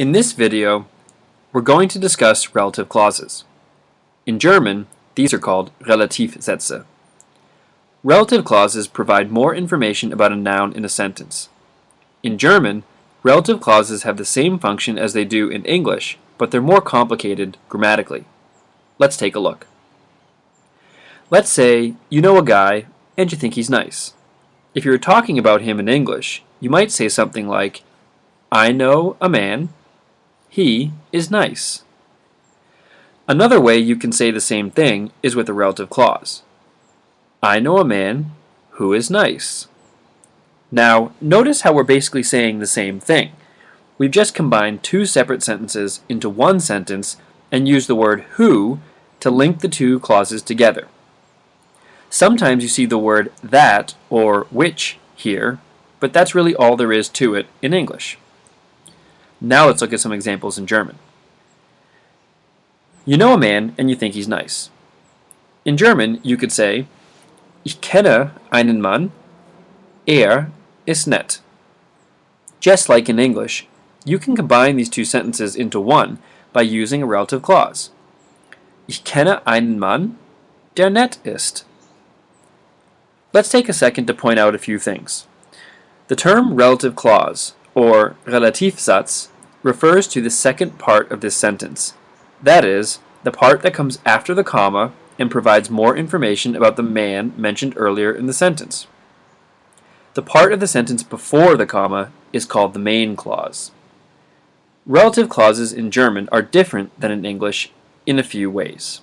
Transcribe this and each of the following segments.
In this video, we're going to discuss relative clauses. In German, these are called Relativsätze. Relative clauses provide more information about a noun in a sentence. In German, relative clauses have the same function as they do in English, but they're more complicated grammatically. Let's take a look. Let's say you know a guy and you think he's nice. If you're talking about him in English, you might say something like, I know a man, he is nice. Another way you can say the same thing is with a relative clause. I know a man who is nice. Now, notice how we're basically saying the same thing. We've just combined two separate sentences into one sentence and used the word who to link the two clauses together. Sometimes you see the word that or which here, but that's really all there is to it in English. Now let's look at some examples in German. You know a man and you think he's nice. In German, you could say, Ich kenne einen Mann, ist nett. Just like in English, you can combine these two sentences into one by using a relative clause. Ich kenne einen Mann, der nett ist. Let's take a second to point out a few things. The term relative clause, or Relativsatz, refers to the second part of this sentence. That is, the part that comes after the comma and provides more information about the man mentioned earlier in the sentence. The part of the sentence before the comma is called the main clause. Relative clauses in German are different than in English in a few ways.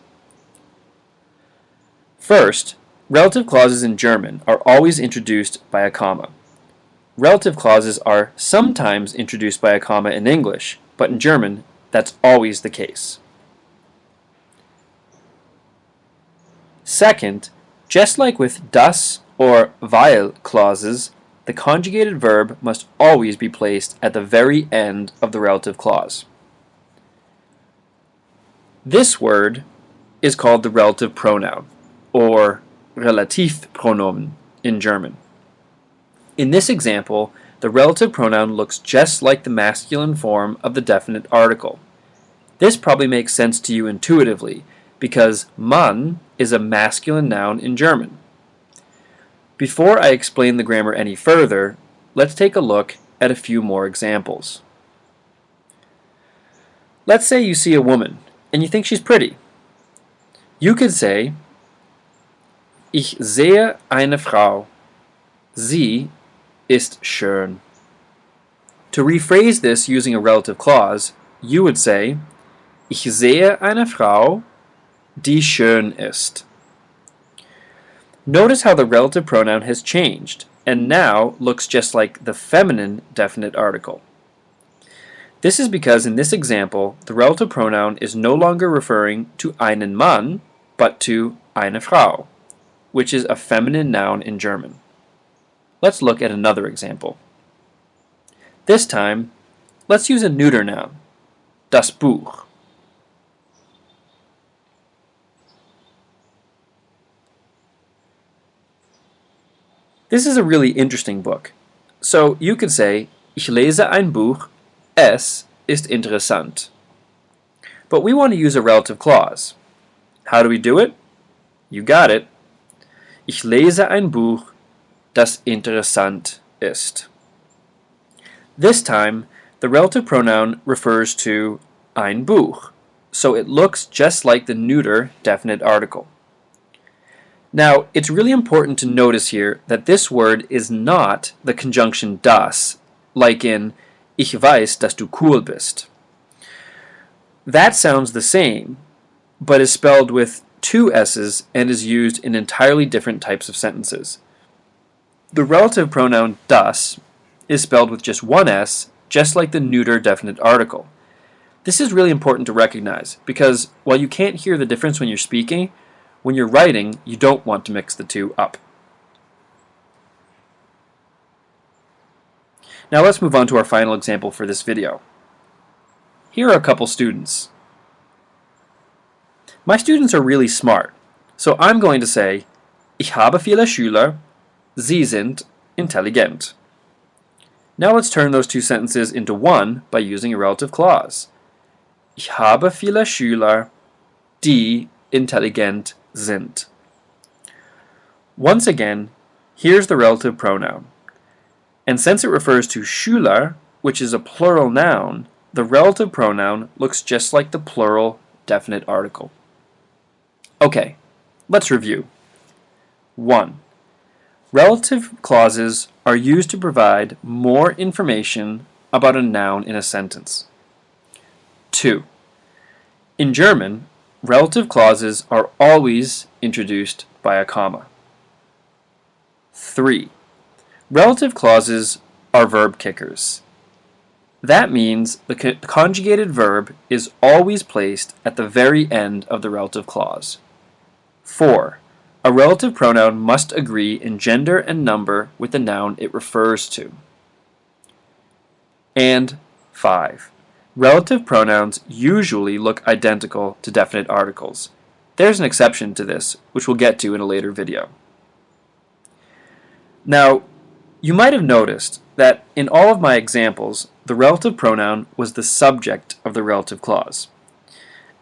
First, relative clauses in German are always introduced by a comma. Relative clauses are sometimes introduced by a comma in English, but in German, that's always the case. Second, just like with das or weil clauses, the conjugated verb must always be placed at the very end of the relative clause. This word is called the relative pronoun, or Relativpronomen in German. In this example, the relative pronoun looks just like the masculine form of the definite article. This probably makes sense to you intuitively, because Mann is a masculine noun in German. Before I explain the grammar any further, let's take a look at a few more examples. Let's say you see a woman and you think she's pretty. You could say, Ich sehe eine Frau. Sie ist schön. To rephrase this using a relative clause, you would say, Ich sehe eine Frau, die schön ist. Notice how the relative pronoun has changed and now looks just like the feminine definite article. This is because in this example, the relative pronoun is no longer referring to einen Mann, but to eine Frau, which is a feminine noun in German. Let's look at another example. This time, let's use a neuter noun, das Buch. This is a really interesting book. So you could say, Ich lese ein Buch, es ist interessant. But we want to use a relative clause. How do we do it? You got it. Ich lese ein Buch, das interessant ist. This time, the relative pronoun refers to ein Buch, so it looks just like the neuter definite article. Now, it's really important to notice here that this word is not the conjunction das, like in Ich weiß, dass du cool bist. That sounds the same, but is spelled with two S's and is used in entirely different types of sentences. The relative pronoun das is spelled with just one S, just like the neuter definite article. This is really important to recognize because while you can't hear the difference when you're speaking, when you're writing, you don't want to mix the two up. Now let's move on to our final example for this video. Here are a couple students. My students are really smart, so I'm going to say, Ich habe viele Schüler, sie sind intelligent. Now let's turn those two sentences into one by using a relative clause. Ich habe viele Schüler, die intelligent sind. Once again, here's the relative pronoun. And since it refers to Schüler, which is a plural noun, the relative pronoun looks just like the plural definite article. Okay, let's review. 1. Relative clauses are used to provide more information about a noun in a sentence. 2. In German, relative clauses are always introduced by a comma. 3. Relative clauses are verb kickers. That means the conjugated verb is always placed at the very end of the relative clause. 4. A relative pronoun must agree in gender and number with the noun it refers to. And 5. Relative pronouns usually look identical to definite articles. There's an exception to this, which we'll get to in a later video. Now, you might have noticed that in all of my examples, the relative pronoun was the subject of the relative clause.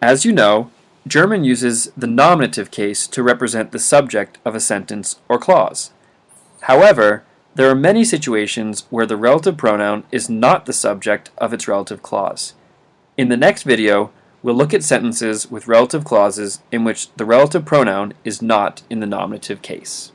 As you know, German uses the nominative case to represent the subject of a sentence or clause. However, there are many situations where the relative pronoun is not the subject of its relative clause. In the next video, we'll look at sentences with relative clauses in which the relative pronoun is not in the nominative case.